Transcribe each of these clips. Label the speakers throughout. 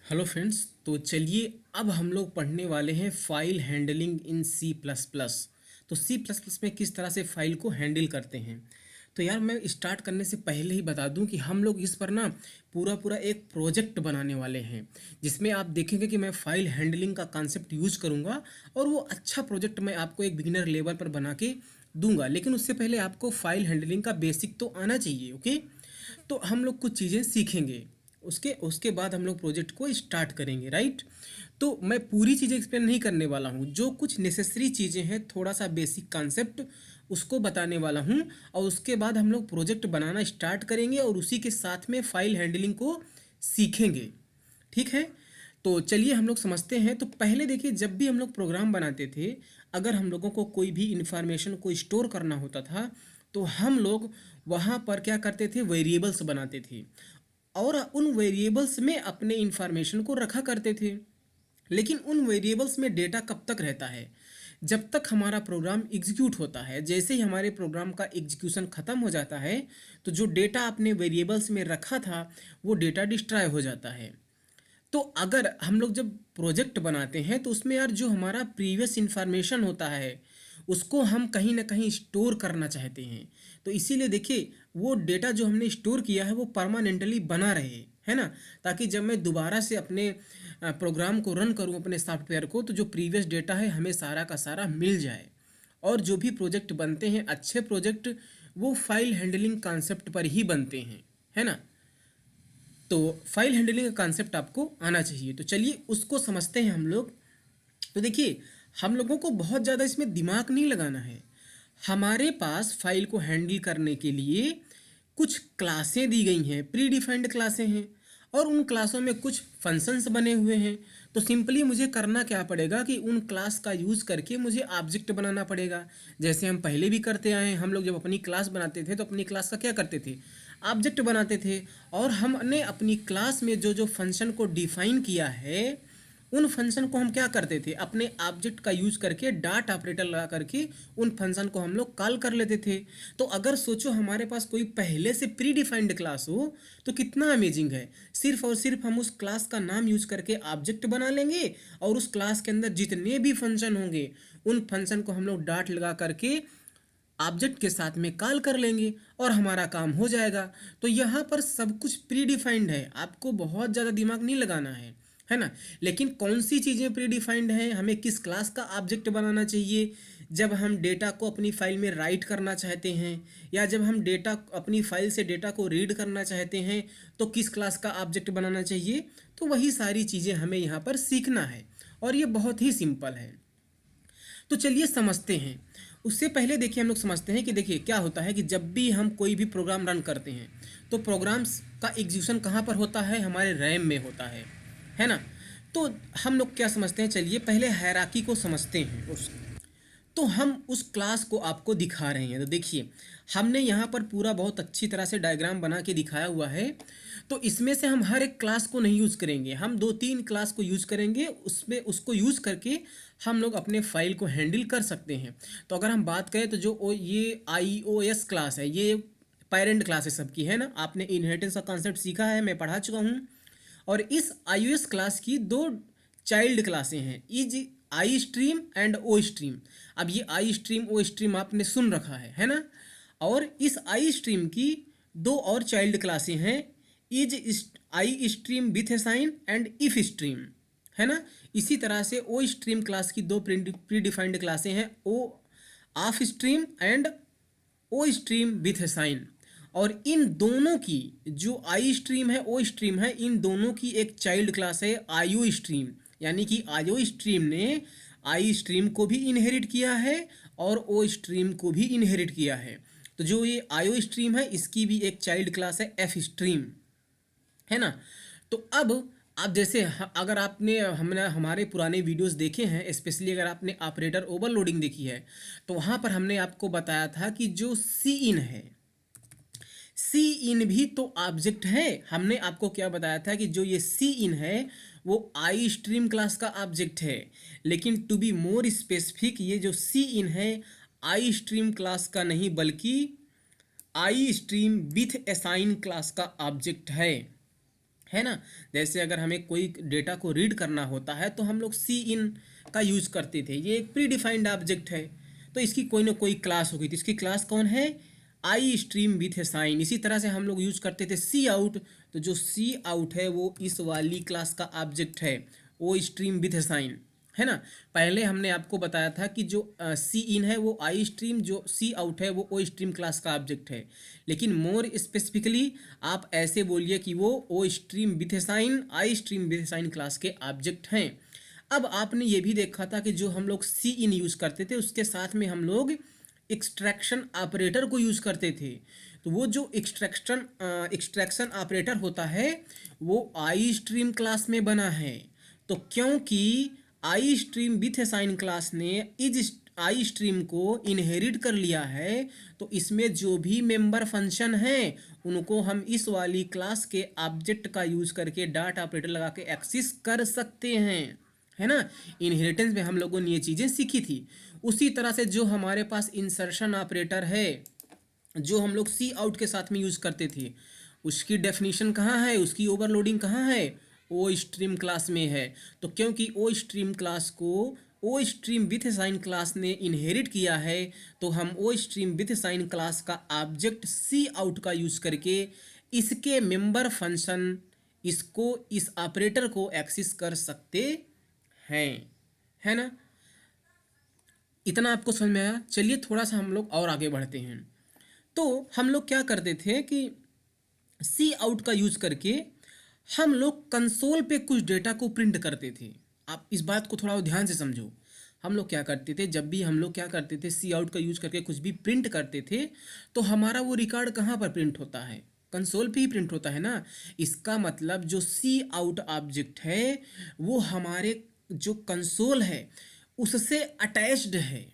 Speaker 1: Hello friends. तो चलिए अब हम लोग पढ़ने वाले हैं file handling in C plus plus. तो सी प्लस प्लस में किस तरह से फाइल को हैंडल करते हैं। तो यार मैं स्टार्ट करने से पहले ही बता दूं कि हम लोग इस पर ना पूरा पूरा एक प्रोजेक्ट बनाने वाले हैं, जिसमें आप देखेंगे कि मैं फाइल हैंडलिंग का कॉन्सेप्ट यूज करूंगा और वो अच्छा प्रोजेक्ट मैं आपको एक बिगिनर लेवल पर बना के दूंगा। लेकिन उससे पहले आपको फाइल हैंडलिंग का बेसिक तो आना चाहिए। ओके, तो हम लोग कुछ चीज़ें सीखेंगे, उसके उसके बाद हम लोग प्रोजेक्ट को स्टार्ट करेंगे, राइट। तो मैं पूरी चीज़ें एक्सप्लेन नहीं करने वाला हूँ, जो कुछ नेसेसरी चीज़ें हैं, थोड़ा सा बेसिक कॉन्सेप्ट उसको बताने वाला हूँ। और उसके बाद हम लोग प्रोजेक्ट बनाना स्टार्ट करेंगे और उसी के साथ में फाइल हैंडलिंग को सीखेंगे। ठीक है, तो चलिए हम लोग समझते हैं। तो पहले देखिए, जब भी हम लोग प्रोग्राम बनाते थे, अगर हम लोगों को कोई भी इंफॉर्मेशन को स्टोर करना होता था तो हम लोग वहाँ पर क्या करते थे, वेरिएबल्स बनाते थे और उन वेरिएबल्स में अपने इंफॉर्मेशन को रखा करते थे। लेकिन उन वेरिएबल्स में डेटा कब तक रहता है, जब तक हमारा प्रोग्राम एग्जीक्यूट होता है। जैसे ही हमारे प्रोग्राम का एग्जीक्यूशन ख़त्म हो जाता है तो जो डेटा आपने वेरिएबल्स में रखा था वो डेटा डिस्ट्रॉय हो जाता है। तो अगर हम लोग जब प्रोजेक्ट बनाते हैं तो उसमें यार जो हमारा प्रीवियस इंफॉर्मेशन होता है उसको हम कहीं ना कहीं स्टोर करना चाहते हैं। तो इसीलिए देखिए, वो डेटा जो हमने स्टोर किया है वो परमानेंटली बना रहे, है ना, ताकि जब मैं दोबारा से अपने प्रोग्राम को रन करूं, अपने सॉफ्टवेयर को, तो जो प्रीवियस डेटा है हमें सारा का सारा मिल जाए। और जो भी प्रोजेक्ट बनते हैं, अच्छे प्रोजेक्ट, वो फाइल हैंडलिंग कॉन्सेप्ट पर ही बनते हैं, है ना। तो फाइल हैंडलिंग का कॉन्सेप्ट आपको आना चाहिए। तो चलिए उसको समझते हैं हम लोग। तो देखिए, हम लोगों को बहुत ज़्यादा इसमें दिमाग नहीं लगाना है। हमारे पास फाइल को हैंडल करने के लिए कुछ क्लासें दी गई हैं, प्री डिफाइंड क्लासें हैं, और उन क्लासों में कुछ फंक्शंस बने हुए हैं। तो सिंपली मुझे करना क्या पड़ेगा कि उन क्लास का यूज़ करके मुझे ऑब्जेक्ट बनाना पड़ेगा। जैसे हम पहले भी करते आए हैं, हम लोग जब अपनी क्लास बनाते थे तो अपनी क्लास का क्या करते थे, ऑब्जेक्ट बनाते थे। और हमने अपनी क्लास में जो जो फंक्शन को डिफाइन किया है उन फंक्शन को हम क्या करते थे, अपने ऑब्जेक्ट का यूज करके डॉट ऑपरेटर लगा करके उन फंक्शन को हम लोग कॉल कर लेते थे। तो अगर सोचो हमारे पास कोई पहले से प्री डिफाइंड क्लास हो तो कितना अमेजिंग है। सिर्फ और सिर्फ हम उस क्लास का नाम यूज करके ऑब्जेक्ट बना लेंगे और उस क्लास के अंदर जितने भी फंक्शन होंगे उन फंक्शन को हम लोग डॉट लगा करके ऑब्जेक्ट के साथ में कॉल कर लेंगे और हमारा काम हो जाएगा। तो यहाँ पर सब कुछ प्री डिफाइंड है, आपको बहुत ज़्यादा दिमाग नहीं लगाना है ना। लेकिन कौन सी चीज़ें प्री डिफाइंड हैं, हमें किस क्लास का ऑब्जेक्ट बनाना चाहिए, जब हम डेटा को अपनी फाइल में राइट करना चाहते हैं, या जब हम डेटा अपनी फाइल से डेटा को रीड करना चाहते हैं तो किस क्लास का ऑब्जेक्ट बनाना चाहिए। तो वही सारी चीज़ें हमें यहाँ पर सीखना है और ये बहुत ही सिंपल है। तो चलिए समझते हैं। उससे पहले देखिए हम लोग समझते हैं कि देखिए क्या होता है कि जब भी हम कोई भी प्रोग्राम रन करते हैं तो प्रोग्राम्स का एग्जीक्यूशन कहाँ पर होता है, हमारे रैम में होता है ना। तो हम लोग क्या समझते हैं, चलिए पहले हायरार्की को समझते हैं। उस तो हम उस क्लास को आपको दिखा रहे हैं। तो देखिए, हमने यहाँ पर पूरा बहुत अच्छी तरह से डायग्राम बना के दिखाया हुआ है। तो इसमें से हम हर एक क्लास को नहीं यूज़ करेंगे, हम दो तीन क्लास को यूज़ करेंगे, उसमें उसको यूज़ करके हम लोग अपने फाइल को हैंडल कर सकते हैं। तो अगर हम बात करें तो ये iOS क्लास है, ये पेरेंट क्लास है सबकी, है ना। आपने इनहेरिटेंस का कॉन्सेप्ट सीखा है, मैं पढ़ा चुका हूँ। और इस iOS क्लास की दो चाइल्ड क्लासें हैं, is I stream and ostream. अब ये आई स्ट्रीम ओ स्ट्रीम आपने सुन रखा है ना। और इस आई स्ट्रीम की दो और चाइल्ड क्लासें हैं, is I stream with a sign and if stream, है ना। इसी तरह से ओ स्ट्रीम क्लास की दो प्री डिफाइंड क्लासें हैं, ofstream and O stream with a sign. और इन दोनों की, जो आई स्ट्रीम है ओ स्ट्रीम है, इन दोनों की एक चाइल्ड क्लास है आईओ स्ट्रीम। यानी कि आईओ स्ट्रीम ने आई स्ट्रीम को भी इनहेरिट किया है और ओ स्ट्रीम को भी इनहेरिट किया है। तो जो ये आईओ स्ट्रीम है इसकी भी एक चाइल्ड क्लास है एफ स्ट्रीम, है ना। तो अब आप जैसे अगर आपने हमने हमारे पुराने वीडियोस देखे हैं, स्पेशली अगर आपने ऑपरेटर ओवरलोडिंग देखी है, तो वहाँ पर हमने आपको बताया था कि जो सी इन है, सी इन भी तो ऑब्जेक्ट है। हमने आपको क्या बताया था कि जो ये सी इन है वो आई स्ट्रीम क्लास का ऑब्जेक्ट है। लेकिन टू बी मोर स्पेसिफिक, ये जो सी इन है आई स्ट्रीम क्लास का नहीं बल्कि आई स्ट्रीम विथ असाइन क्लास का ऑब्जेक्ट है ना। जैसे अगर हमें कोई डेटा को रीड करना होता है तो हम लोग सी इन का यूज करते थे, ये एक प्री डिफाइंड ऑब्जेक्ट है, तो इसकी कोई ना कोई क्लास होगी, तो इसकी क्लास कौन है, I stream with a sign. इसी तरह से हम लोग यूज करते थे सी आउट, तो जो सी आउट है वो इस वाली क्लास का ऑब्जेक्ट है, O stream with a sign, है ना। पहले हमने आपको बताया था कि जो सी इन है वो आई स्ट्रीम, जो सी आउट है वो ओ स्ट्रीम क्लास का ऑब्जेक्ट है, लेकिन मोर स्पेसिफिकली आप ऐसे बोलिए कि वो O stream with a sign, I stream with a sign class के ऑब्जेक्ट हैं। अब आपने ये भी देखा था कि जो हम लोग सी इन यूज़ करते थे उसके साथ में हम लोग एक्सट्रैक्शन ऑपरेटर को यूज़ करते थे। तो वो जो एक्सट्रैक्शन ऑपरेटर होता है वो आई स्ट्रीम क्लास में बना है। तो क्योंकि आई स्ट्रीम विथ असाइन क्लास ने इज आई स्ट्रीम को इनहेरिट कर लिया है, तो इसमें जो भी मेंबर फंक्शन हैं उनको हम इस वाली क्लास के ऑब्जेक्ट का यूज़ करके डॉट ऑपरेटर लगा के एक्सेस कर सकते हैं, है ना। इनहेरिटेंस में हम लोगों ने ये चीज़ें सीखी थी। उसी तरह से जो हमारे पास इंसर्शन ऑपरेटर है जो हम लोग सी आउट के साथ में यूज़ करते थे, उसकी डेफिनेशन कहाँ है, उसकी ओवरलोडिंग कहाँ है, ओ स्ट्रीम क्लास में है। तो क्योंकि ओ स्ट्रीम क्लास को O stream with sign class ने इनहेरिट किया है, तो हम O stream with sign class का ऑब्जेक्ट सी आउट का यूज़ करके इसके मेंबर फंक्शन, इसको इस ऑपरेटर को एक्सेस कर सकते हैं, है ना। इतना आपको समझ में आया। चलिए थोड़ा सा हम लोग और आगे बढ़ते हैं। तो हम लोग क्या करते थे कि सी आउट का यूज करके हम लोग कंसोल पे कुछ डेटा को प्रिंट करते थे। आप इस बात को थोड़ा ध्यान से समझो। हम लोग क्या करते थे, जब भी हम लोग क्या करते थे सी आउट का यूज करके कुछ भी प्रिंट करते थे, तो हमारा वो रिकॉर्ड कहाँ पर प्रिंट होता है, कंसोल पे ही प्रिंट होता है ना। इसका मतलब जो सी आउट ऑब्जेक्ट है वो हमारे जो कंसोल है उससे अटैच्ड है,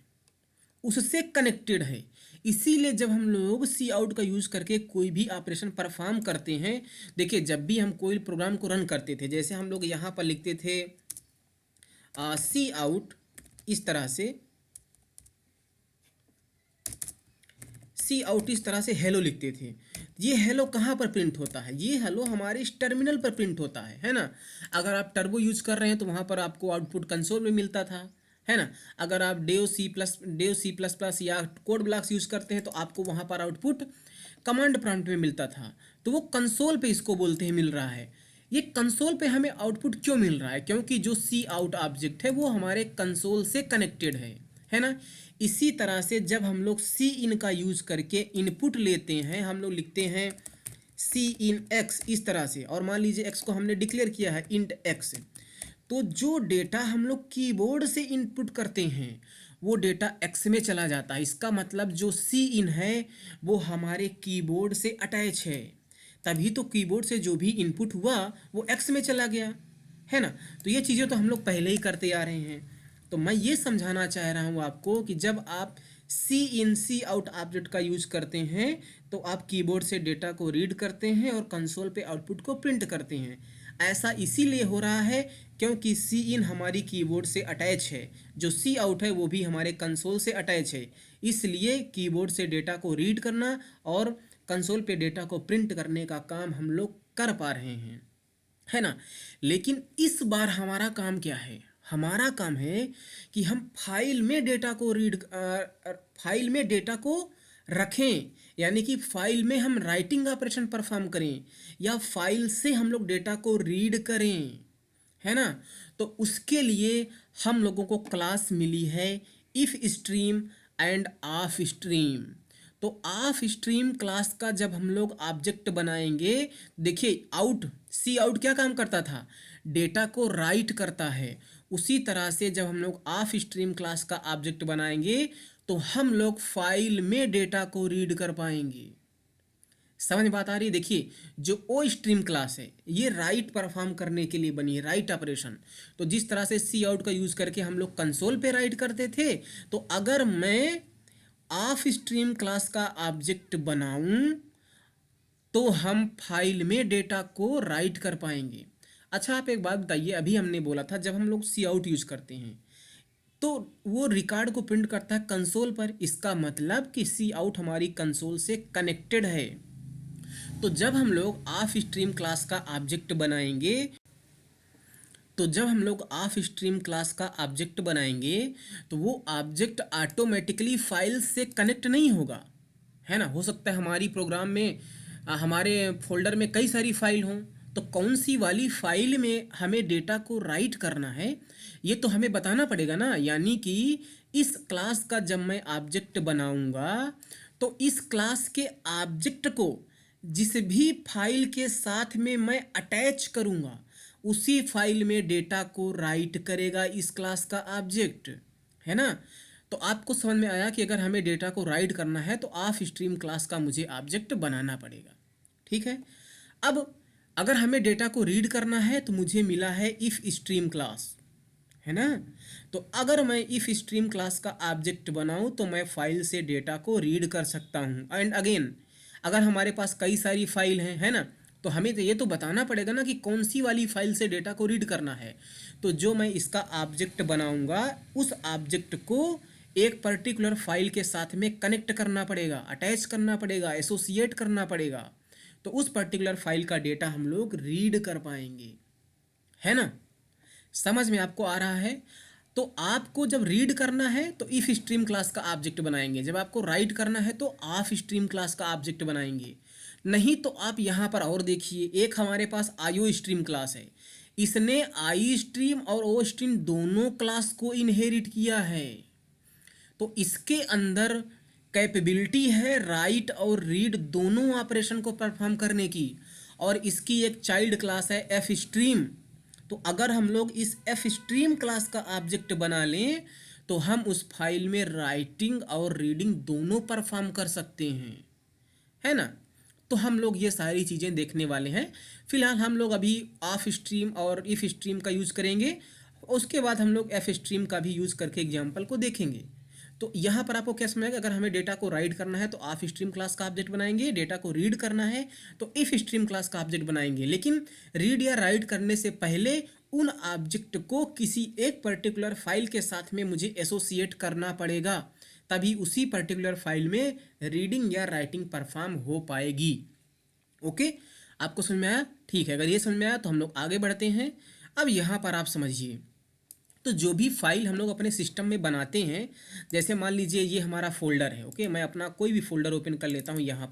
Speaker 1: उससे कनेक्टेड है। इसीलिए जब हम लोग सी आउट का यूज़ करके कोई भी ऑपरेशन परफॉर्म करते हैं, देखिए जब भी हम कोई प्रोग्राम को रन करते थे, जैसे हम लोग यहाँ पर लिखते थे सी आउट, इस तरह से सी आउट, इस तरह से हेलो लिखते थे। ये हेलो कहाँ पर प्रिंट होता है, ये हेलो हमारे इस टर्मिनल पर प्रिंट होता है ना। अगर आप टर्बो यूज कर रहे हैं तो वहाँ पर आपको आउटपुट कंसोल में मिलता था, है ना। अगर आप डेव सी प्लस प्लस या कोड ब्लॉक्स यूज करते हैं तो आपको वहाँ पर आउटपुट कमांड प्रॉम्प्ट में मिलता था। तो वो कंसोल पे इसको बोलते हैं मिल रहा है। ये कंसोल पे हमें आउटपुट क्यों मिल रहा है, क्योंकि जो सी आउट ऑब्जेक्ट है वो हमारे कंसोल से कनेक्टेड है ना। इसी तरह से जब हम लोग सी इन का यूज करके इनपुट लेते हैं, हम लोग लिखते हैं सी इन एक्स इस तरह से, और मान लीजिए एक्स को हमने डिक्लेयर किया है इंट एक्स, तो जो डेटा हम लोग कीबोर्ड से इनपुट करते हैं वो डेटा एक्स में चला जाता है। इसका मतलब जो सी इन है वो हमारे कीबोर्ड से अटैच है, तभी तो कीबोर्ड से जो भी इनपुट हुआ वो एक्स में चला गया, है ना। तो ये चीज़ें तो हम लोग पहले ही करते आ रहे हैं। तो मैं ये समझाना चाह रहा हूँ आपको कि जब आप सी इन सी आउट ऑब्जेक्ट का यूज करते हैं तो आप कीबोर्ड से डेटा को रीड करते हैं और कंसोल पे आउटपुट को प्रिंट करते हैं। ऐसा इसीलिए हो रहा है क्योंकि सी इन हमारी कीबोर्ड से अटैच है, जो सी आउट है वो भी हमारे कंसोल से अटैच है। इसलिए कीबोर्ड से डेटा को रीड करना और कंसोल पे डेटा को प्रिंट करने का काम हम लोग कर पा रहे हैं, है ना। लेकिन इस बार हमारा काम क्या है, हमारा काम है कि हम फाइल में डेटा को फाइल में डेटा को रखें, यानी कि फाइल में हम राइटिंग ऑपरेशन परफॉर्म करें या फाइल से हम लोग डेटा को रीड करें, है ना। तो उसके लिए हम लोगों को क्लास मिली है if stream end of stream. तो ऑफ स्ट्रीम क्लास का जब हम लोग ऑब्जेक्ट बनाएंगे, देखिए आउट सी आउट क्या काम करता था, डेटा को राइट करता है। उसी तरह से जब हम लोग ऑफ स्ट्रीम क्लास का ऑब्जेक्ट बनाएंगे तो हम लोग फाइल में डेटा को रीड कर पाएंगे। समझ बात आ रही है। देखिए जो ओ स्ट्रीम क्लास है ये राइट परफॉर्म करने के लिए बनी है, राइट ऑपरेशन। तो जिस तरह से सी आउट का यूज करके हम लोग कंसोल पे राइट करते थे, तो अगर मैं ऑफ स्ट्रीम क्लास का ऑब्जेक्ट बनाऊं तो हम फाइल में डेटा को राइट कर पाएंगे। अच्छा आप एक बात बताइए, अभी हमने बोला था जब हम लोग सी आउट यूज करते हैं तो वो रिकॉर्ड को प्रिंट करता है कंसोल पर, इसका मतलब कि सी आउट हमारी कंसोल से कनेक्टेड है। तो जब हम लोग ऑफ स्ट्रीम क्लास का ऑब्जेक्ट बनाएंगे तो वो ऑब्जेक्ट ऑटोमेटिकली फाइल से कनेक्ट नहीं होगा, है ना। हो सकता है हमारी प्रोग्राम में हमारे फोल्डर में कई सारी फाइल हों, तो कौन सी वाली फाइल में हमें डेटा को राइट करना है ये तो हमें बताना पड़ेगा ना। यानी कि इस क्लास का जब मैं ऑब्जेक्ट बनाऊंगा तो इस क्लास के ऑब्जेक्ट को जिस भी फाइल के साथ में मैं अटैच करूंगा उसी फाइल में डेटा को राइट करेगा इस क्लास का ऑब्जेक्ट, है ना। तो आपको समझ में आया कि अगर हमें डेटा को राइट करना है तो ऑफ स्ट्रीम क्लास का मुझे ऑब्जेक्ट बनाना पड़ेगा, ठीक है। अब अगर हमें डेटा को रीड करना है तो मुझे मिला है इफ स्ट्रीम क्लास, है ना। तो अगर मैं इफ स्ट्रीम क्लास का ऑब्जेक्ट बनाऊं तो मैं फाइल से डेटा को रीड कर सकता हूं। एंड अगेन अगर हमारे पास कई सारी फाइल हैं, है ना, तो हमें तो ये तो बताना पड़ेगा ना कि कौन सी वाली फाइल से डेटा को रीड करना है। तो जो मैं इसका ऑब्जेक्ट बनाऊंगा उस ऑब्जेक्ट को एक पर्टिकुलर फाइल के साथ में कनेक्ट करना पड़ेगा, अटैच करना पड़ेगा, एसोसिएट करना पड़ेगा, तो उस पर्टिकुलर फाइल का डेटा हम लोग रीड कर पाएंगे, है ना। समझ में आपको आ रहा है। तो आपको जब रीड करना है तो इफ स्ट्रीम क्लास का ऑब्जेक्ट बनाएंगे, जब आपको राइट करना है तो ऑफ स्ट्रीम क्लास का ऑब्जेक्ट बनाएंगे। नहीं तो आप यहाँ पर और देखिए, एक हमारे पास आईओ स्ट्रीम क्लास है, इसने आई स्ट्रीम और ओ स्ट्रीम दोनों क्लास को इनहेरिट किया है। तो इसके अंदर कैपेबिलिटी है राइट और रीड दोनों ऑपरेशन को परफॉर्म करने की, और इसकी एक चाइल्ड क्लास है एफ स्ट्रीम। तो अगर हम लोग इस एफ स्ट्रीम क्लास का ऑब्जेक्ट बना लें तो हम उस फाइल में राइटिंग और रीडिंग दोनों परफॉर्म कर सकते हैं, है ना। तो हम लोग ये सारी चीज़ें देखने वाले हैं। फिलहाल हम लोग अभी ऑफ स्ट्रीम और इफ स्ट्रीम का यूज़ करेंगे, उसके बाद हम लोग एफ स्ट्रीम का भी यूज़ करके एग्जाम्पल को देखेंगे। तो यहाँ पर आपको क्या समझेगा, अगर हमें डेटा को राइट करना है तो ऑफ स्ट्रीम क्लास का ऑब्जेक्ट बनाएंगे, डेटा को रीड करना है तो इफ स्ट्रीम क्लास का ऑब्जेक्ट बनाएंगे। लेकिन रीड या राइट करने से पहले उन ऑब्जेक्ट को किसी एक पर्टिकुलर फाइल के साथ में मुझे एसोसिएट करना पड़ेगा, तभी उसी पर्टिकुलर फाइल में रीडिंग या राइटिंग परफॉर्म हो पाएगी। ओके, आपको समझ में आया? ठीक है, अगर ये समझ में आया तो हम लोग आगे बढ़ते हैं। अब यहाँ पर आप समझिए, तो जो भी फाइल हम लोग अपने सिस्टम में बनाते हैं, जैसे मान लीजिए ये हमारा फोल्डर है, ओके, मैं अपना कोई भी फोल्डर ओपन कर लेता हूँ। यहाँ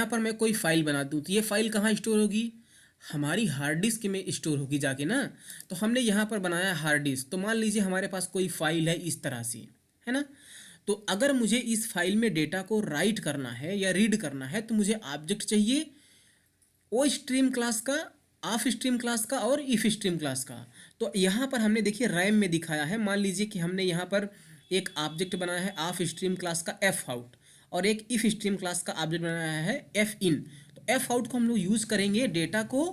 Speaker 1: पर मैं कोई फाइल बना दूँ तो ये फाइल कहाँ स्टोर होगी, हमारी हार्ड डिस्क में स्टोर होगी जाके ना। तो हमने यहाँ पर बनाया हार्ड डिस्क, तो मान लीजिए हमारे पास कोई फाइल है इस तरह से, है ना। तो अगर मुझे इस फाइल में डेटा को राइट करना है या रीड करना है तो मुझे ऑब्जेक्ट चाहिए ओ स्ट्रीम क्लास का, ऑफ स्ट्रीम क्लास का और इफ स्ट्रीम क्लास का। तो यहाँ पर हमने देखिए रैम में दिखाया है, मान लीजिए कि हमने यहाँ पर एक ऑब्जेक्ट बनाया है ऑफ स्ट्रीम क्लास का एफ आउट, और एक इफ स्ट्रीम क्लास का ऑब्जेक्ट बनाया है एफ इन। तो एफ आउट को हम लोग यूज़ करेंगे डेटा को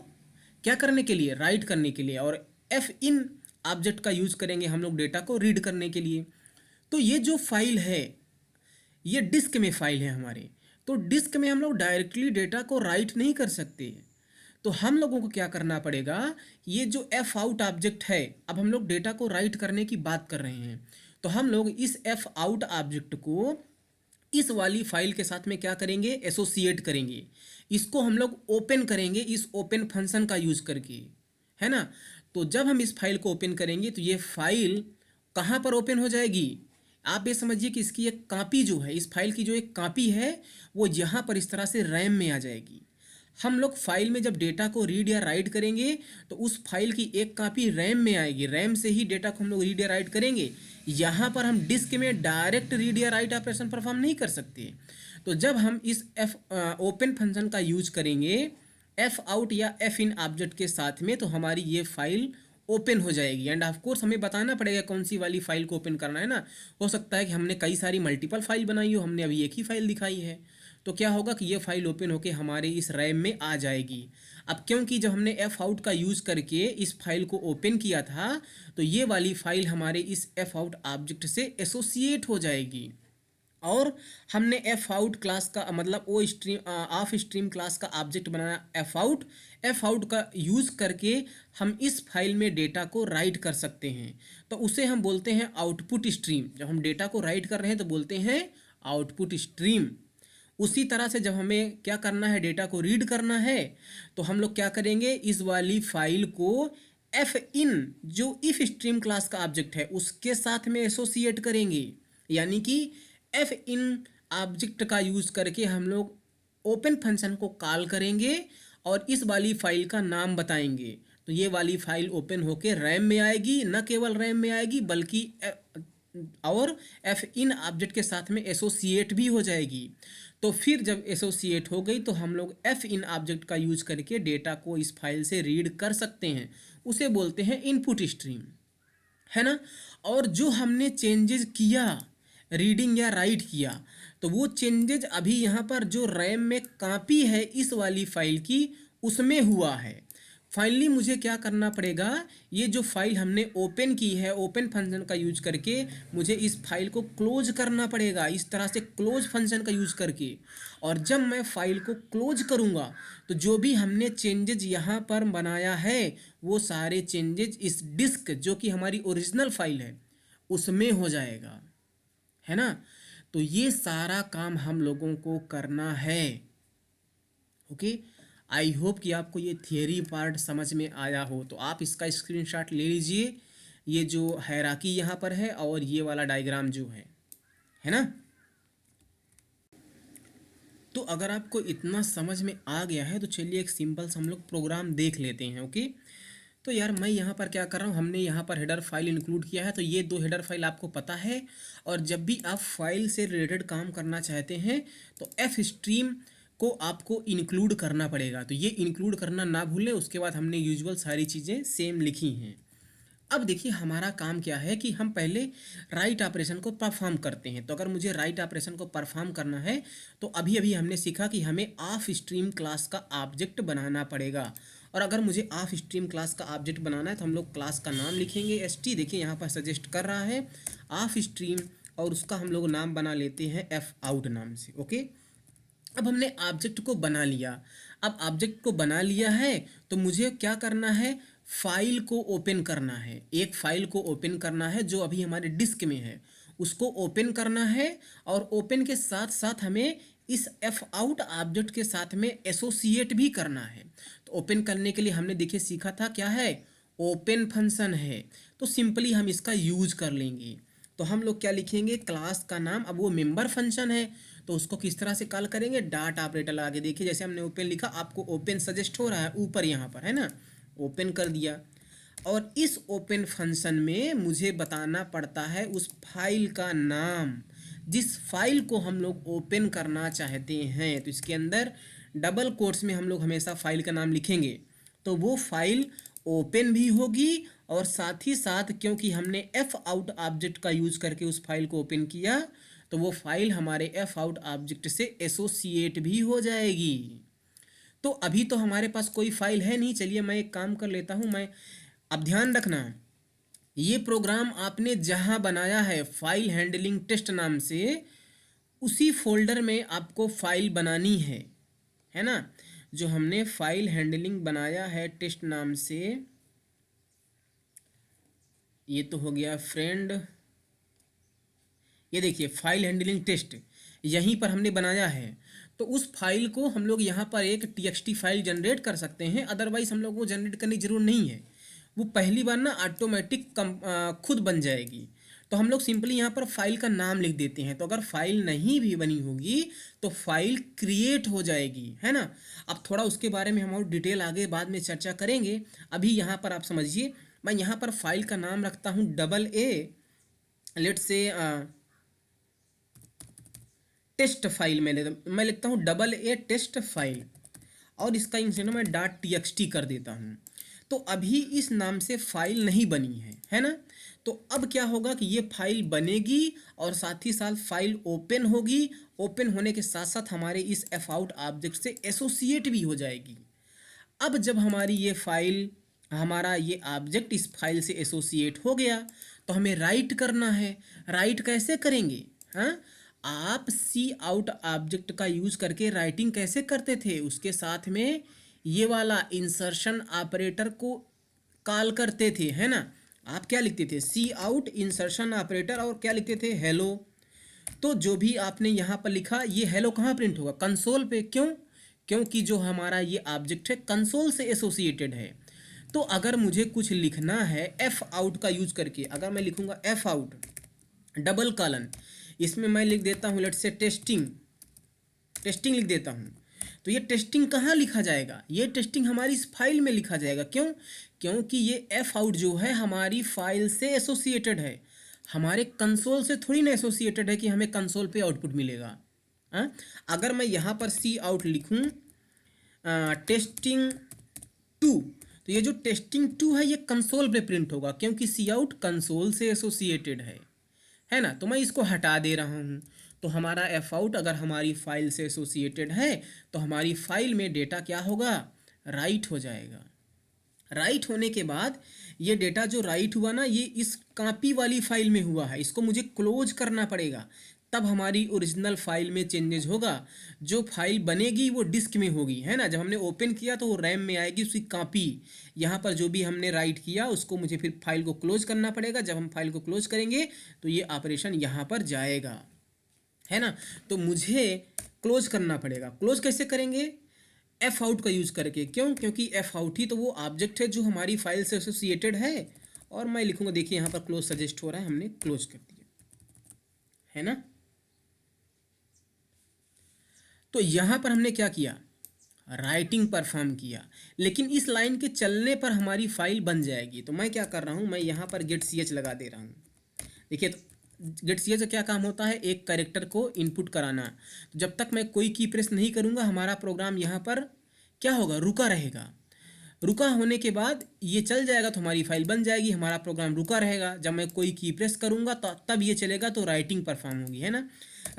Speaker 1: क्या करने के लिए, राइट करने के लिए, और एफ इन ऑब्जेक्ट का यूज़ करेंगे हम लोग डेटा को रीड करने के लिए। तो ये जो फाइल है ये डिस्क में फाइल है हमारे, तो डिस्क में हम लोग डायरेक्टली डेटा को राइट नहीं कर सकते। तो हम लोगों को क्या करना पड़ेगा, ये जो एफ आउट ऑब्जेक्ट है, अब हम लोग डेटा को राइट करने की बात कर रहे हैं, तो हम लोग इस एफ आउट ऑब्जेक्ट को इस वाली फाइल के साथ में क्या करेंगे, एसोसिएट करेंगे। इसको हम लोग ओपन करेंगे इस ओपन फंक्शन का यूज़ करके, है ना। तो जब हम इस फाइल को ओपन करेंगे तो ये फाइल कहाँ पर ओपन हो जाएगी, आप ये समझिए कि इसकी एक कॉपी जो है, इस फाइल की जो एक कॉपी है वो यहाँ पर इस तरह से रैम में आ जाएगी। हम लोग फाइल में जब डेटा को रीड या राइट करेंगे तो उस फाइल की एक कॉपी रैम में आएगी, रैम से ही डेटा को हम लोग रीड या राइट करेंगे। यहाँ पर हम डिस्क में डायरेक्ट रीड या राइट ऑपरेशन परफॉर्म नहीं कर सकते। तो जब हम इस ओपन फंक्शन का यूज करेंगे एफ आउट या एफ इन ऑब्जेक्ट के साथ में, तो हमारी ये फाइल ओपन हो जाएगी। एंड ऑफ कोर्स हमें बताना पड़ेगा कौन सी वाली फाइल को ओपन करना है ना। हो सकता है कि हमने कई सारी मल्टीपल फाइल बनाई हो, हमने अभी एक ही फाइल दिखाई है, तो क्या होगा कि ये फाइल ओपन होके हमारे इस रैम में आ जाएगी। अब क्योंकि जब हमने एफ आउट का यूज़ करके इस फाइल को ओपन किया था तो ये वाली फाइल हमारे इस एफ आउट ऑब्जेक्ट से एसोसिएट हो जाएगी, और हमने एफ आउट क्लास का मतलब O stream of stream class का ऑब्जेक्ट बनाया एफ आउट का यूज़ करके हम इस फाइल में डेटा को राइट कर सकते हैं। तो उसे हम बोलते हैं आउटपुट स्ट्रीम। जब हम डेटा को राइट कर रहे हैं तो बोलते हैं आउटपुट स्ट्रीम। उसी तरह से जब हमें क्या करना है, डेटा को रीड करना है, तो हम लोग क्या करेंगे, इस वाली फाइल को एफ इन जो इफ स्ट्रीम क्लास का ऑब्जेक्ट है उसके साथ में एसोसिएट करेंगे। यानी कि एफ इन ऑब्जेक्ट का यूज करके हम लोग ओपन फंक्शन को कॉल करेंगे और इस वाली फाइल का नाम बताएंगे। तो ये वाली फाइल ओपन होके रैम में आएगी, न केवल रैम में आएगी बल्कि और एफ इन ऑब्जेक्ट के साथ में एसोसिएट भी हो जाएगी। तो फिर जब एसोसिएट हो गई तो हम लोग एफ इन ऑब्जेक्ट का यूज करके डेटा को इस फाइल से रीड कर सकते हैं, उसे बोलते हैं इनपुट स्ट्रीम, है ना। और जो हमने चेंजेस किया, रीडिंग या राइट किया, तो वो चेंजेस अभी यहाँ पर जो रैम में कॉपी है इस वाली फाइल की उसमें हुआ है। फाइनली मुझे क्या करना पड़ेगा, ये जो फाइल हमने ओपन की है ओपन फंक्शन का यूज करके मुझे इस फाइल को क्लोज करना पड़ेगा, इस तरह से क्लोज फंक्शन का यूज करके। और जब मैं फाइल को क्लोज करूँगा तो जो भी हमने चेंजेज यहाँ पर बनाया है वो सारे चेंजेज इस डिस्क जो कि हमारी ओरिजिनल फाइल है उसमें हो जाएगा, है ना। तो ये सारा काम हम लोगों को करना है। ओके, आई होप कि आपको ये थियरी पार्ट समझ में आया हो। तो आप इसका स्क्रीनशॉट ले लीजिए, ये जो हायरार्की यहाँ पर है और ये वाला डायग्राम जो है ना। तो अगर आपको इतना समझ में आ गया है तो चलिए एक सिंपल सा हम लोग प्रोग्राम देख लेते हैं। ओके, तो यार मैं यहाँ पर क्या कर रहा हूँ, हमने यहाँ पर हेडर फाइल इंक्लूड किया है, तो ये दो हेडर फाइल आपको पता है। और जब भी आप फाइल से रिलेटेड काम करना चाहते हैं तो एफ स्ट्रीम को आपको इंक्लूड करना पड़ेगा। तो ये इंक्लूड करना ना भूलें। उसके बाद हमने यूजुअल सारी चीज़ें सेम लिखी हैं। अब देखिए हमारा काम क्या है कि हम पहले राइट ऑपरेशन को परफॉर्म करते हैं। तो अगर मुझे राइट ऑपरेशन को परफॉर्म करना है तो अभी अभी हमने सीखा कि हमें ऑफ स्ट्रीम क्लास का ऑब्जेक्ट बनाना पड़ेगा। और अगर मुझे ऑफ स्ट्रीम क्लास का ऑब्जेक्ट बनाना है तो हम लोग क्लास का नाम लिखेंगे st, देखिए यहाँ पर सजेस्ट कर रहा है ऑफ स्ट्रीम, और उसका हम लोग नाम बना लेते हैं एफ आउट नाम से। ओके, अब हमने ऑब्जेक्ट को बना लिया। अब ऑब्जेक्ट को बना लिया है तो मुझे क्या करना है, फाइल को ओपन करना है। एक फाइल को ओपन करना है जो अभी हमारे डिस्क में है, उसको ओपन करना है। और ओपन के साथ साथ हमें इस एफ आउट ऑब्जेक्ट के साथ में एसोसिएट भी करना है। तो ओपन करने के लिए हमने देखिए सीखा था क्या है, ओपन फंक्शन है। तो सिंपली हम इसका यूज कर लेंगे। तो हम लोग क्या लिखेंगे, क्लास का नाम, अब वो मेंबर फंक्शन है तो उसको किस तरह से कॉल करेंगे, डॉट ऑपरेटर लगा के। देखिए जैसे हमने ओपन लिखा, आपको ओपन सजेस्ट हो रहा है ऊपर यहाँ पर, है ना। ओपन कर दिया और इस ओपन फंक्शन में मुझे बताना पड़ता है उस फाइल का नाम जिस फाइल को हम लोग ओपन करना चाहते हैं। तो इसके अंदर डबल कोट्स में हम लोग हमेशा फाइल का नाम लिखेंगे, तो वो फाइल ओपन भी होगी। और साथ ही साथ क्योंकि हमने एफ आउट ऑब्जेक्ट का यूज करके उस फाइल को ओपन किया तो वो फाइल हमारे एफ आउट ऑब्जेक्ट से एसोसिएट भी हो जाएगी। तो अभी तो हमारे पास कोई फाइल है नहीं, चलिए मैं एक काम कर लेता हूँ। मैं, अब ध्यान रखना, ये प्रोग्राम आपने जहाँ बनाया है फाइल हैंडलिंग टेस्ट नाम से, उसी फोल्डर में आपको फाइल बनानी है ना। जो हमने फाइल हैंडलिंग बनाया है टेस्ट नाम से, ये तो हो गया फ्रेंड, ये देखिए फाइल हैंडलिंग टेस्ट यहीं पर हमने बनाया है। तो उस फाइल को हम लोग यहाँ पर एक txt फाइल जनरेट कर सकते हैं, अदरवाइज हम लोग को जनरेट करने की जरूरत नहीं है। वो पहली बार ना ऑटोमेटिक खुद बन जाएगी। तो हम लोग सिंपली यहाँ पर फाइल का नाम लिख देते हैं। तो अगर फाइल नहीं भी बनी होगी तो फाइल क्रिएट हो जाएगी, है ना। अब थोड़ा उसके बारे में हम और डिटेल आगे बाद में चर्चा करेंगे। अभी यहाँ पर आप समझिए, मैं यहाँ पर फाइल का नाम रखता हूँ AA, लेट से टेस्ट फाइल मैं लिखता हूँ AA टेस्ट फाइल, और इसका इंस्टेंट मैं .txt कर देता हूँ। तो अभी इस नाम से फाइल नहीं बनी है ना। तो अब क्या होगा कि ये फाइल बनेगी और साथ ही साथ फाइल ओपन होगी। ओपन होने के साथ साथ हमारे इस एफ आउट ऑब्जेक्ट से एसोसिएट भी हो जाएगी। अब जब हमारी ये फाइल, हमारा ये ऑब्जेक्ट इस फाइल से एसोसिएट हो गया तो हमें राइट करना है। राइट कैसे करेंगे, हाँ, आप सी आउट ऑब्जेक्ट का यूज करके राइटिंग कैसे करते थे, उसके साथ में ये वाला इंसर्शन ऑपरेटर को कॉल करते थे, है ना। आप क्या लिखते थे, सी आउट इंसर्शन ऑपरेटर, और क्या लिखते थे, हेलो। तो जो भी आपने यहाँ पर लिखा ये हेलो कहाँ प्रिंट होगा, कंसोल पे। क्यों? क्योंकि जो हमारा ये ऑब्जेक्ट है कंसोल से एसोसिएटेड है। तो अगर मुझे कुछ लिखना है एफ आउट का यूज करके, अगर मैं लिखूंगा एफ आउट डबल कॉलन, इसमें मैं लिख देता हूँ लेट्स से टेस्टिंग, टेस्टिंग लिख देता हूँ, तो ये टेस्टिंग कहाँ लिखा जाएगा, ये टेस्टिंग हमारी इस फाइल में लिखा जाएगा। क्यों? क्योंकि ये एफ आउट जो है हमारी फाइल से एसोसिएटेड है, हमारे कंसोल से थोड़ी ना एसोसिएटेड है कि हमें कंसोल पे आउटपुट मिलेगा। हाँ, अगर मैं यहाँ पर सी आउट लिखूँ टेस्टिंग टू, तो ये जो टेस्टिंग टू है ये कंसोल पे प्रिंट होगा, क्योंकि सी आउट कंसोल से एसोसिएटेड है ना। तो मैं इसको हटा दे रहा हूँ। तो हमारा एफ आउट अगर हमारी फाइल से एसोसिएटेड है तो हमारी फाइल में डेटा क्या होगा, राइट हो जाएगा। राइट होने के बाद ये डेटा जो राइट हुआ ना, ये इस कॉपी वाली फाइल में हुआ है, इसको मुझे क्लोज करना पड़ेगा, तब हमारी ओरिजिनल फाइल में चेंजेस होगा। जो फाइल बनेगी वो डिस्क में होगी, है ना। जब हमने ओपन किया तो वो रैम में आएगी उसकी कॉपी, यहाँ पर जो भी हमने राइट किया उसको मुझे फिर फाइल को क्लोज करना पड़ेगा। जब हम फाइल को क्लोज करेंगे तो ये ऑपरेशन यहाँ पर जाएगा, है ना। तो मुझे क्लोज करना पड़ेगा। क्लोज कैसे करेंगे, एफ आउट का यूज करके। क्यों? क्योंकि एफ आउट ही तो वो ऑब्जेक्ट है जो हमारी फाइल से एसोसिएटेड है। और मैं लिखूंगा, देखिए यहाँ पर क्लोज सजेस्ट हो रहा है, हमने क्लोज कर दिया, है ना। तो यहाँ पर हमने क्या किया, राइटिंग परफॉर्म किया, लेकिन इस लाइन के चलने पर हमारी फाइल बन जाएगी। तो मैं क्या कर रहा हूँ, मैं यहाँ पर गेट सी एच लगा दे रहा हूँ। देखिए तो गेट सी एच का क्या काम होता है, एक कैरेक्टर को इनपुट कराना। तो जब तक मैं कोई की प्रेस नहीं करूँगा हमारा प्रोग्राम यहाँ पर क्या होगा, रुका रहेगा। रुका होने के बाद ये चल जाएगा तो हमारी फाइल बन जाएगी, हमारा प्रोग्राम रुका रहेगा। जब मैं कोई की प्रेस करूँगा तो तब ये चलेगा, तो राइटिंग परफॉर्म होगी, है ना।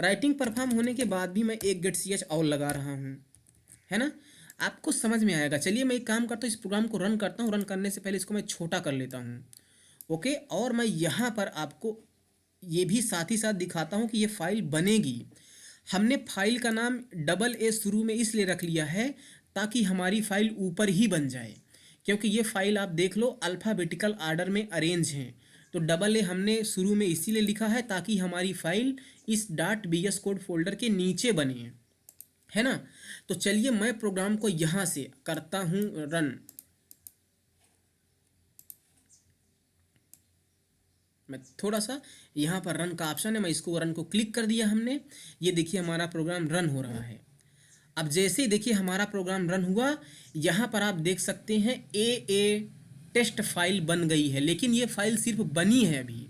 Speaker 1: राइटिंग परफॉर्म होने के बाद भी मैं एक गेट सी एच और लगा रहा हूँ, है ना। आपको समझ में आएगा। चलिए मैं एक काम करता हूँ, इस प्रोग्राम को रन करता हूँ। रन करने से पहले इसको मैं छोटा कर लेता हूँ, ओके। और मैं यहाँ पर आपको ये भी साथ ही साथ दिखाता हूँ कि ये फाइल बनेगी। हमने फाइल का नाम डबल ए शुरू में इसलिए रख लिया है ताकि हमारी फाइल ऊपर ही बन जाए, क्योंकि ये फाइल आप देख लो अल्फ़ाबेटिकल आर्डर में अरेंज हैं। तो डबल ए हमने शुरू में इसीलिए लिखा है ताकि हमारी फाइल इस .bs कोड फोल्डर के नीचे बने, है ना। तो चलिए मैं प्रोग्राम को यहाँ से करता हूँ रन। मैं थोड़ा सा यहाँ पर रन का ऑप्शन है, मैं इसको रन को क्लिक कर दिया हमने। ये देखिए हमारा प्रोग्राम रन हो रहा है। अब जैसे ही देखिए हमारा प्रोग्राम रन हुआ, यहाँ पर आप देख सकते हैं ए टेस्ट फाइल बन गई है, लेकिन ये फाइल सिर्फ बनी है अभी।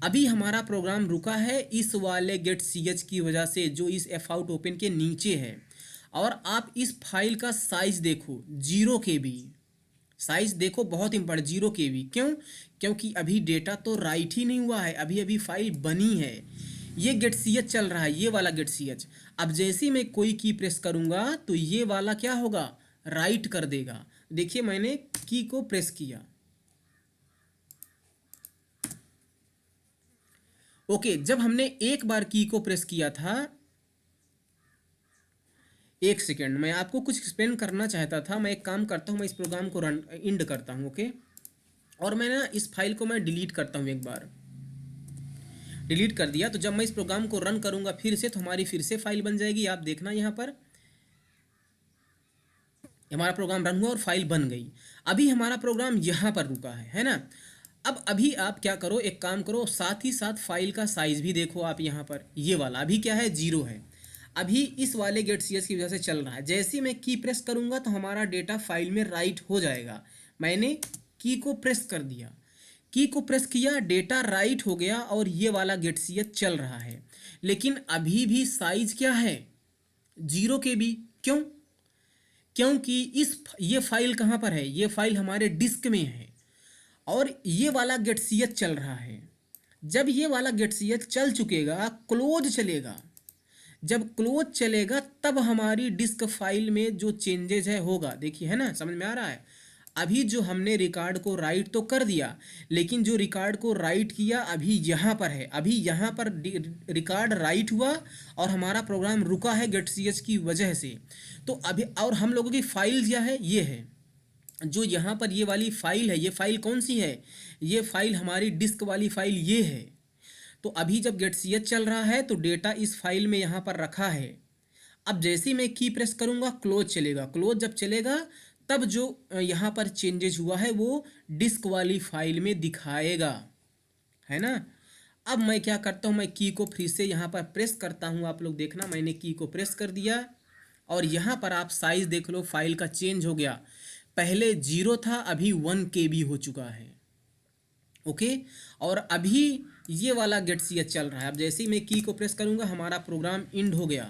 Speaker 1: अभी हमारा प्रोग्राम रुका है इस वाले गेट सी एच की वजह से, जो इस एफ आउट ओपन के नीचे है। और आप इस फाइल का साइज देखो 0 KB, साइज देखो बहुत इंपॉर्टेंट 0 KB। क्यों? क्योंकि अभी डेटा तो राइट ही नहीं हुआ है, अभी अभी फाइल बनी है। ये गेट सी एच चल रहा है, ये वाला गेट सी एच। अब जैसे ही मैं कोई की प्रेस करूंगा तो ये वाला क्या होगा, राइट कर देगा। देखिए मैंने की को प्रेस किया, ओके। जब हमने एक बार की को प्रेस किया था, एक सेकेंड मैं आपको कुछ एक्सप्लेन करना चाहता था। मैं एक काम करता हूँ, मैं इस प्रोग्राम को रन इंड करता हूँ, ओके। और मैं ना इस फाइल को मैं डिलीट करता हूँ, एक बार डिलीट कर दिया। तो जब मैं इस प्रोग्राम को रन करूँगा फिर से, तो हमारी फिर से फाइल बन जाएगी। आप देखना यहाँ पर हमारा प्रोग्राम रन हुआ और फाइल बन गई। अभी हमारा प्रोग्राम यहाँ पर रुका है ना। अब अभी आप क्या करो, एक काम करो, साथ ही साथ फाइल का साइज भी देखो आप। यहाँ पर ये वाला अभी क्या है, 0 है। अभी इस वाले गेट सी एस की वजह से चल रहा है। जैसे ही मैं की प्रेस करूँगा तो हमारा डेटा फाइल में राइट हो जाएगा। मैंने की को प्रेस कर दिया, की को प्रेस किया, डेटा राइट हो गया और ये वाला गेट सी एच चल रहा है। लेकिन अभी भी साइज क्या है, 0 KB। क्यों? क्योंकि ये फाइल कहाँ पर है, ये फाइल हमारे डिस्क में है और ये वाला गेट सी एच चल रहा है। जब ये वाला गेट सी एच चल चुकेगा, क्लोज चलेगा। जब क्लोज चलेगा तब हमारी डिस्क फाइल में जो चेंजेज है होगा। देखिए, है ना, समझ में आ रहा है। अभी जो हमने रिकॉर्ड को राइट तो कर दिया, लेकिन जो रिकॉर्ड को राइट किया अभी यहाँ पर है। अभी यहाँ पर रिकॉर्ड राइट हुआ और हमारा प्रोग्राम रुका है गेट सी एच की वजह से। तो अभी और हम लोगों की फाइल क्या है, ये है जो यहाँ पर ये वाली फाइल है। ये फाइल कौन सी है, ये फाइल हमारी डिस्क वाली फाइल ये है। तो अभी जब गेट सी एच चल रहा है तो डेटा इस फाइल में यहाँ पर रखा है। अब जैसे ही मैं की प्रेस करूँगा क्लोज चलेगा, क्लोज जब चलेगा तब जो यहाँ पर चेंजेज हुआ है वो डिस्क वाली फाइल में दिखाएगा, है ना। अब मैं क्या करता हूँ, मैं की को फिर से यहाँ पर प्रेस करता हूँ। आप लोग देखना, मैंने की को प्रेस कर दिया और यहाँ पर आप साइज देख लो, फाइल का चेंज हो गया। पहले 0 था, अभी 1 KB हो चुका है। ओके, और अभी ये वाला गेट सी एच चल रहा है। अब जैसे ही मैं की को प्रेस करूँगा हमारा प्रोग्राम इंड हो गया।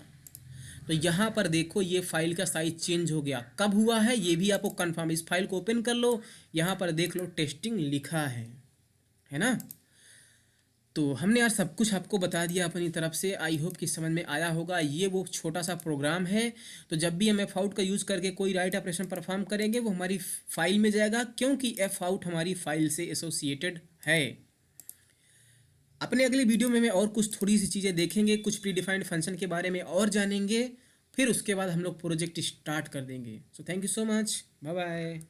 Speaker 1: तो यहाँ पर देखो ये फाइल का साइज चेंज हो गया। कब हुआ है ये भी आपको कंफर्म, इस फाइल को ओपन कर लो, यहाँ पर देख लो टेस्टिंग लिखा है ना। तो हमने यार सब कुछ आपको बता दिया अपनी तरफ से। आई होप कि समझ में आया होगा। ये वो छोटा सा प्रोग्राम है। तो जब भी हम एफ आउट का यूज़ करके कोई राइट ऑपरेशन परफॉर्म करेंगे वो हमारी फाइल में जाएगा, क्योंकि एफ आउट हमारी फाइल से एसोसिएटेड है। अपने अगले वीडियो में और कुछ थोड़ी सी चीज़ें देखेंगे, कुछ प्री डिफाइंड फंक्शन के बारे में और जानेंगे, फिर उसके बाद हम लोग प्रोजेक्ट स्टार्ट कर देंगे। So thank you so much, bye bye.